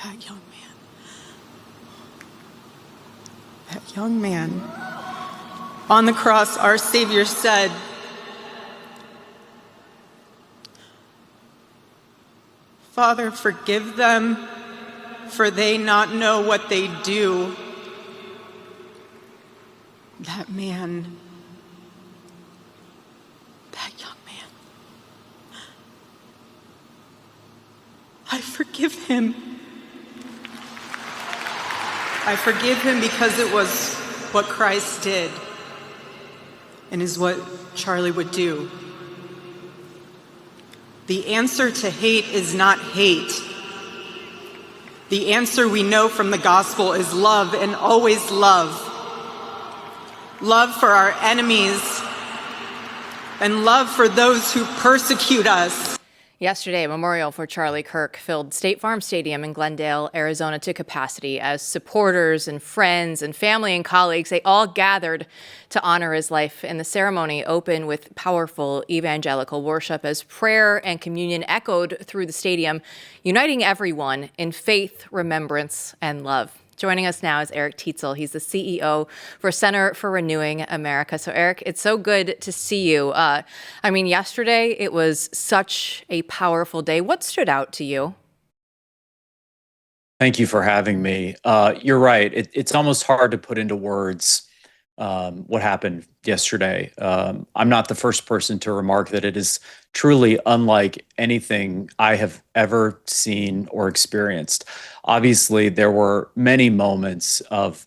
That young man. That young man. On the cross, our Savior said, "Father, forgive them, for they not know what they do." That man, that young man, I forgive him. I forgive him because it was what Christ did and is what Charlie would do. The answer to hate is not hate. The answer we know from the gospel is love, and always love. Love for our enemies and love for those who persecute us. Yesterday, a memorial for Charlie Kirk filled State Farm Stadium in Glendale, Arizona to capacity as supporters and friends and family and colleagues, they all gathered to honor his life. And the ceremony opened with powerful evangelical worship as prayer and communion echoed through the stadium, uniting everyone in faith, remembrance, and love. Joining us now is Eric Teetsel. He's the CEO for Center for Renewing America. So, Eric, it's so good to see you. Yesterday it was such a powerful day. What stood out to you? Thank you for having me. You're right. It's almost hard to put into words what happened yesterday. I'm not the first person to remark that it is truly unlike anything I have ever seen or experienced. Obviously, there were many moments of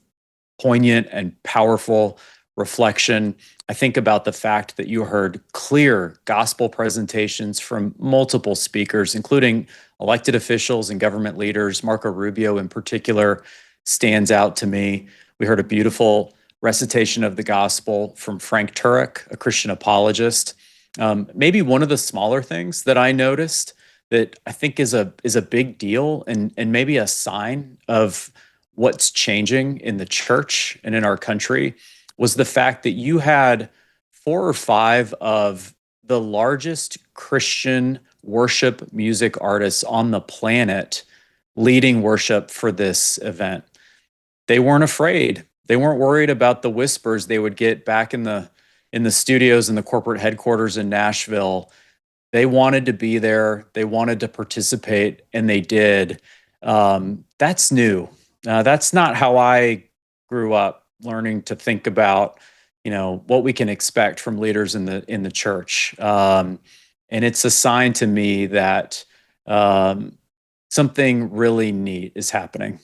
poignant and powerful reflection. I think about the fact that you heard clear gospel presentations from multiple speakers, including elected officials and government leaders. Marco Rubio, in particular, stands out to me. We heard a beautiful recitation of the gospel from Frank Turek, a Christian apologist. Maybe one of the smaller things that I noticed that I think is a big deal and maybe a sign of what's changing in the church and in our country was the fact that you had 4 or 5 of the largest Christian worship music artists on the planet leading worship for this event. They weren't afraid. They weren't worried about the whispers they would get back in the studios in the corporate headquarters in Nashville. They wanted to be there. They wanted to participate, and they did. That's new. That's not how I grew up learning to think about, what we can expect from leaders in the church. And it's a sign to me that something really neat is happening.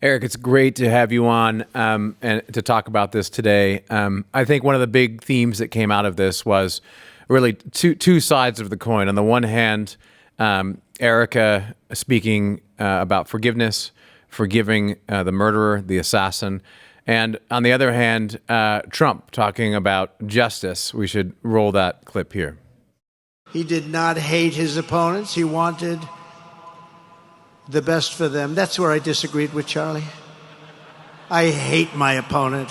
Eric, it's great to have you on and to talk about this today. I think one of the big themes that came out of this was really two sides of the coin. On the one hand, Erica speaking about forgiveness, forgiving the murderer, the assassin. And on the other hand, Trump talking about justice. We should roll that clip here. He did not hate his opponents. He wanted the best for them. That's where I disagreed with Charlie. I hate my opponent.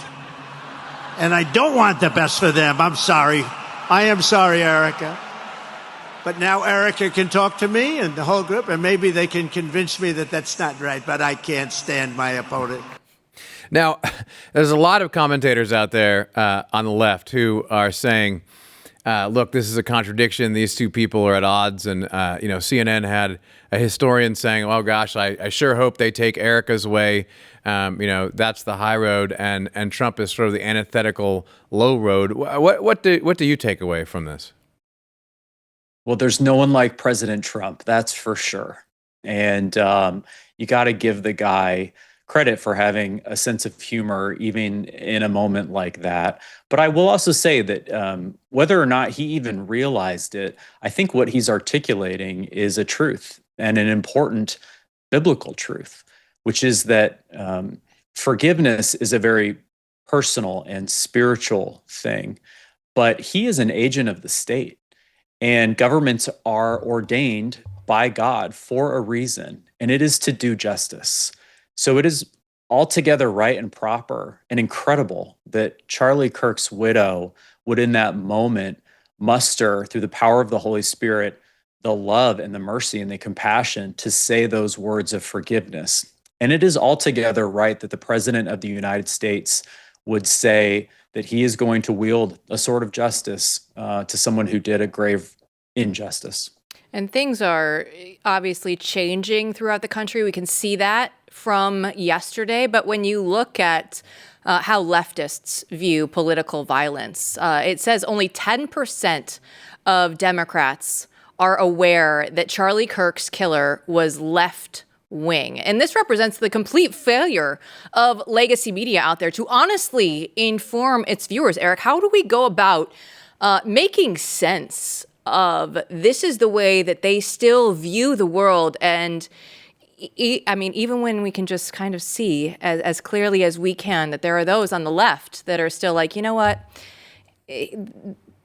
And I don't want the best for them. I'm sorry. I am sorry, Erica. But now Erica can talk to me and the whole group, and maybe they can convince me that that's not right, but I can't stand my opponent. Now, there's a lot of commentators out there on the left who are saying, look, this is a contradiction. These two people are at odds. And, CNN had a historian saying, oh, gosh, I sure hope they take Erica's way. That's the high road. And Trump is sort of the antithetical low road. What do you take away from this? Well, there's no one like President Trump, that's for sure. And you got to give the guy credit for having a sense of humor, even in a moment like that. But I will also say that whether or not he even realized it, I think what he's articulating is a truth and an important biblical truth, which is that forgiveness is a very personal and spiritual thing. But he is an agent of the state, and governments are ordained by God for a reason, and it is to do justice. So it is altogether right and proper and incredible that Charlie Kirk's widow would in that moment muster through the power of the Holy Spirit the love and the mercy and the compassion to say those words of forgiveness. And it is altogether right that the President of the United States would say that he is going to wield a sword of justice to someone who did a grave injustice. And things are obviously changing throughout the country. We can see that from yesterday. But when you look at how leftists view political violence, it says only 10% of Democrats are aware that Charlie Kirk's killer was left wing. And this represents the complete failure of legacy media out there to honestly inform its viewers. Eric, how do we go about making sense of this is the way that they still view the world? And I mean, even when we can just kind of see as clearly as we can that there are those on the left that are still like, you know what?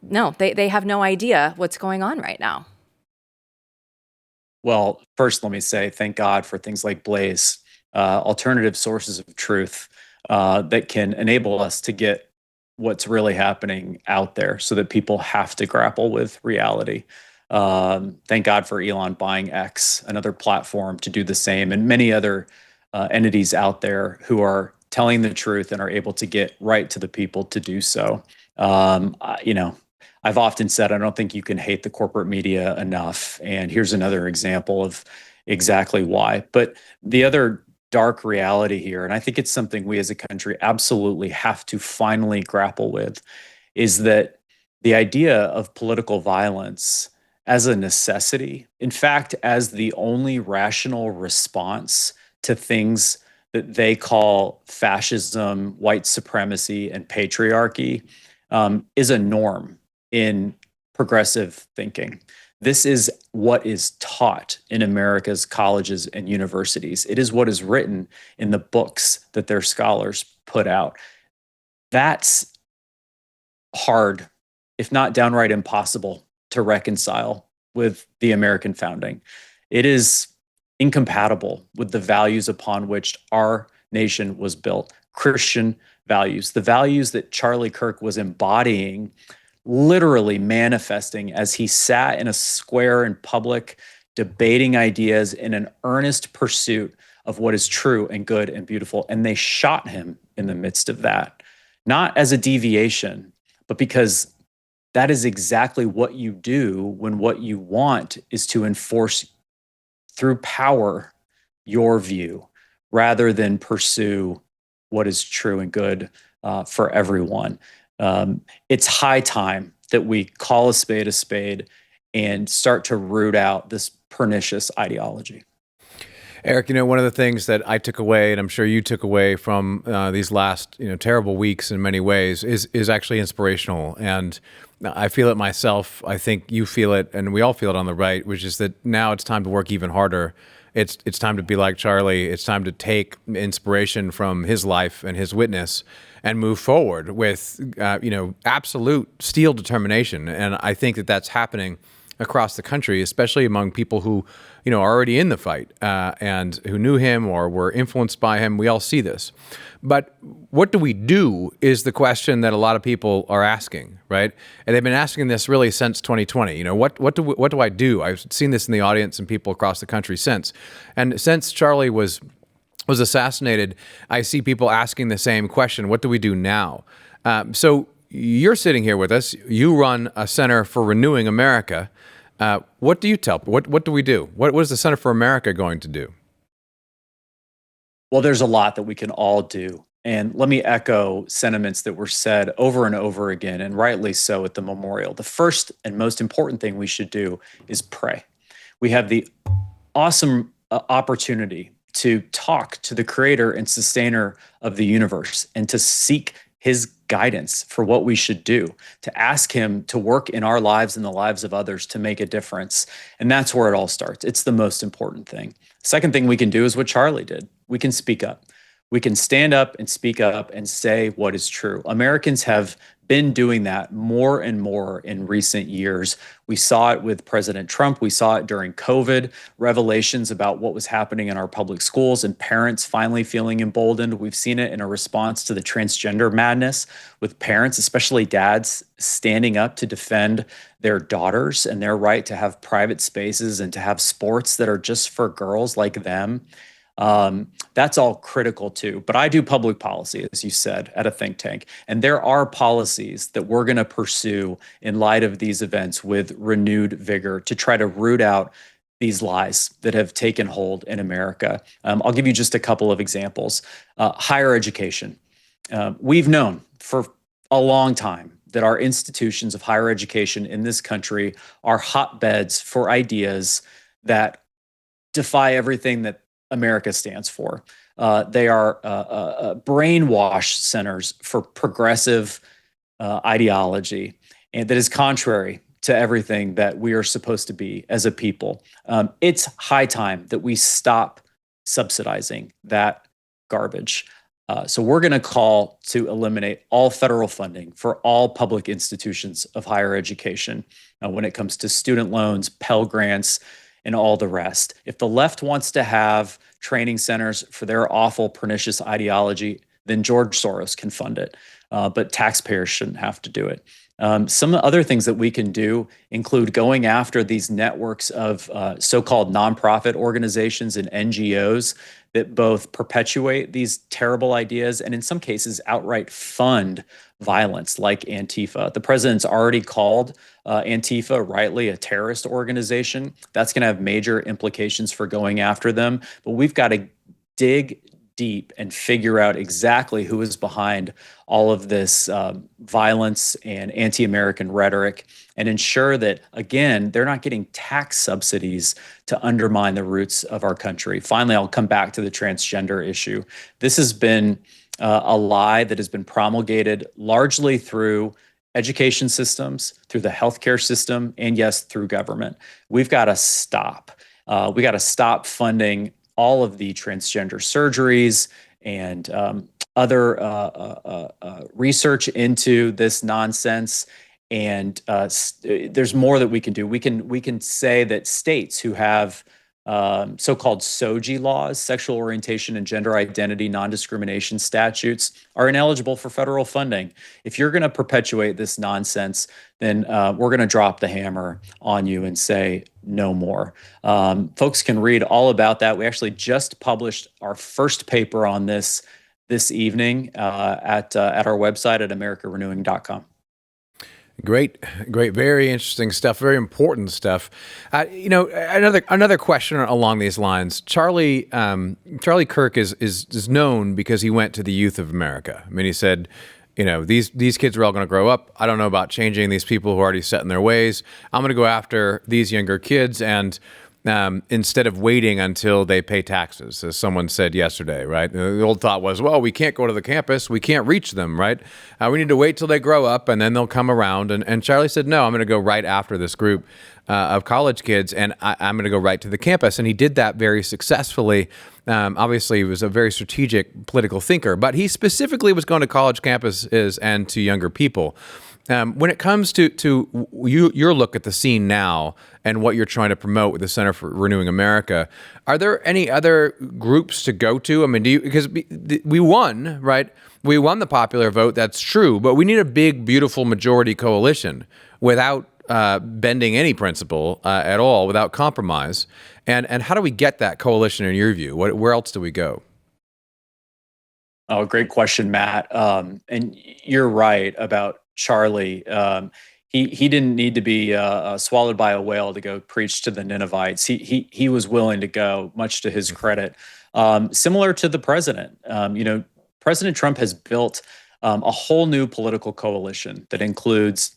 No, they have no idea what's going on right now. Well, first, let me say thank God for things like Blaze, alternative sources of truth that can enable us to get what's really happening out there so that people have to grapple with reality. Thank God for Elon buying X, another platform to do the same, and many other entities out there who are telling the truth and are able to get right to the people to do so. I've often said I don't think you can hate the corporate media enough. And here's another example of exactly why. But the other dark reality here, and I think it's something we as a country absolutely have to finally grapple with, is that the idea of political violence as a necessity, in fact, as the only rational response to things that they call fascism, white supremacy, and patriarchy, is a norm in progressive thinking. This is what is taught in America's colleges and universities. It is what is written in the books that their scholars put out. That's hard, if not downright impossible, to reconcile with the American founding. It is incompatible with the values upon which our nation was built, Christian values, the values that Charlie Kirk was embodying, literally manifesting as he sat in a square in public, debating ideas in an earnest pursuit of what is true and good and beautiful. And they shot him in the midst of that, not as a deviation, but because that is exactly what you do when what you want is to enforce through power your view rather than pursue what is true and good for everyone. It's high time that we call a spade and start to root out this pernicious ideology. Eric, one of the things that I took away, and I'm sure you took away from these last, terrible weeks in many ways, is actually inspirational. And I feel it myself. I think you feel it, and we all feel it on the right, which is that now it's time to work even harder. It's time to be like Charlie. It's time to take inspiration from his life and his witness and move forward with, absolute steel determination. And I think that that's happening across the country, especially among people who, are already in the fight and who knew him or were influenced by him. We all see this. But what do we do is the question that a lot of people are asking, right? And they've been asking this really since 2020. What do I do? I've seen this in the audience and people across the country since. And since Charlie was assassinated, I see people asking the same question. What do we do now? So you're sitting here with us. You run a Center for Renewing America. What do you tell? What do we do? What is the Center for America going to do? Well, there's a lot that we can all do. And let me echo sentiments that were said over and over again, and rightly so, at the memorial. The first and most important thing we should do is pray. We have the awesome opportunity to talk to the creator and sustainer of the universe and to seek his guidance for what we should do, to ask him to work in our lives and the lives of others to make a difference. And that's where it all starts. It's the most important thing. Second thing we can do is what Charlie did. We can speak up. We can stand up and speak up and say what is true. Americans have been doing that more and more in recent years. We saw it with President Trump. We saw it during COVID, revelations about what was happening in our public schools and parents finally feeling emboldened. We've seen it in a response to the transgender madness with parents, especially dads, standing up to defend their daughters and their right to have private spaces and to have sports that are just for girls like them. That's all critical too. But I do public policy, as you said, at a think tank. And there are policies that we're going to pursue in light of these events with renewed vigor to try to root out these lies that have taken hold in America. I'll give you just a couple of examples. Higher education. We've known for a long time that our institutions of higher education in this country are hotbeds for ideas that defy everything that America stands for. They are brainwash centers for progressive ideology, and that is contrary to everything that we are supposed to be as a people. It's high time that we stop subsidizing that garbage. So we're going to call to eliminate all federal funding for all public institutions of higher education when it comes to student loans, Pell Grants, and all the rest. If the left wants to have training centers for their awful, pernicious ideology, then George Soros can fund it. But taxpayers shouldn't have to do it. Some other things that we can do include going after these networks of so-called nonprofit organizations and NGOs that both perpetuate these terrible ideas and in some cases outright fund violence like Antifa. The president's already called Antifa rightly a terrorist organization. That's going to have major implications for going after them. But we've got to dig deep and figure out exactly who is behind all of this violence and anti-American rhetoric and ensure that, again, they're not getting tax subsidies to undermine the roots of our country. Finally, I'll come back to the transgender issue. This has been a lie that has been promulgated largely through education systems, through the healthcare system, and yes, through government. We've got to stop. We got to stop funding all of the transgender surgeries and other research into this nonsense. And there's more that we can do. We can say that states who have so-called SOGI laws, sexual orientation and gender identity non-discrimination statutes, are ineligible for federal funding. If you're going to perpetuate this nonsense, then we're going to drop the hammer on you and say no more. Folks can read all about that. We actually just published our first paper on this evening at our website at americarenewing.com. Great, very interesting stuff, very important stuff. Another question along these lines. Charlie Kirk is known because he went to the youth of America. I mean, he said, these kids are all going to grow up. I don't know about changing these people who are already set in their ways. I'm going to go after these younger kids and instead of waiting until they pay taxes, as someone said yesterday, right? The old thought was, well, we can't go to the campus. We can't reach them, right? We need to wait till they grow up and then they'll come around. And Charlie said, no, I'm going to go right after this group of college kids and I'm going to go right to the campus. And he did that very successfully. Obviously, he was a very strategic political thinker, but he specifically was going to college campuses and to younger people. When it comes to your look at the scene now and what you're trying to promote with the Center for Renewing America, are there any other groups to go to? I mean, because we won, right? We won the popular vote. That's true, but we need a big, beautiful majority coalition without bending any principle at all, without compromise. And how do we get that coalition in your view? Where else do we go? Oh, great question, Matt. And you're right about Charlie. He didn't need to be swallowed by a whale to go preach to the Ninevites. He was willing to go, much to his credit. Similar to the president, President Trump has built a whole new political coalition that includes,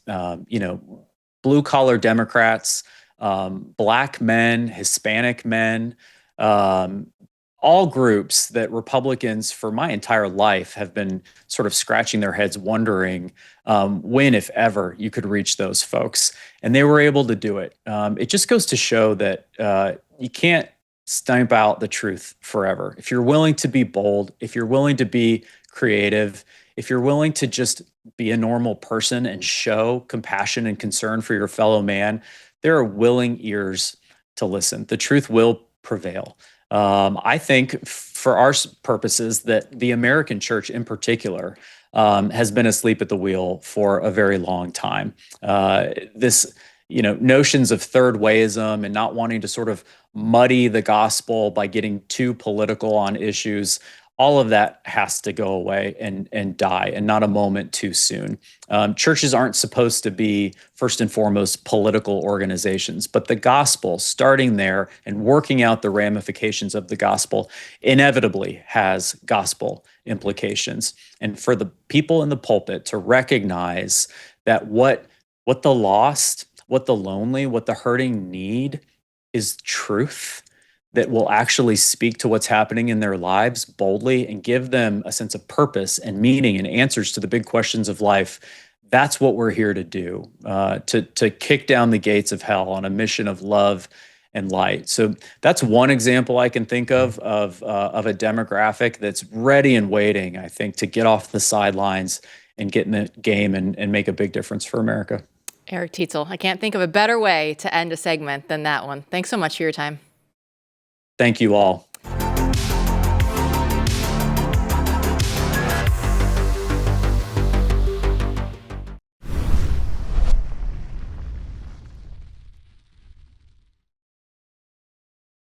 blue collar Democrats, Black men, Hispanic men. All groups that Republicans for my entire life have been sort of scratching their heads wondering when, if ever, you could reach those folks. And they were able to do it. It just goes to show that you can't stamp out the truth forever. If you're willing to be bold, if you're willing to be creative, if you're willing to just be a normal person and show compassion and concern for your fellow man, there are willing ears to listen. The truth will prevail. I think for our purposes that the American church in particular has been asleep at the wheel for a very long time. This, notions of third wayism and not wanting to sort of muddy the gospel by getting too political on issues, all of that has to go away and die, and not a moment too soon. Churches aren't supposed to be, first and foremost, political organizations, but the gospel, starting there and working out the ramifications of the gospel, inevitably has gospel implications. And for the people in the pulpit to recognize that what the lost, what the lonely, what the hurting need is truth that will actually speak to what's happening in their lives boldly and give them a sense of purpose and meaning and answers to the big questions of life. That's what we're here to do, to kick down the gates of hell on a mission of love and light. So that's one example I can think of a demographic that's ready and waiting, I think, to get off the sidelines and get in the game and make a big difference for America. Eric Teetsel, I can't think of a better way to end a segment than that one. Thanks so much for your time. Thank you all.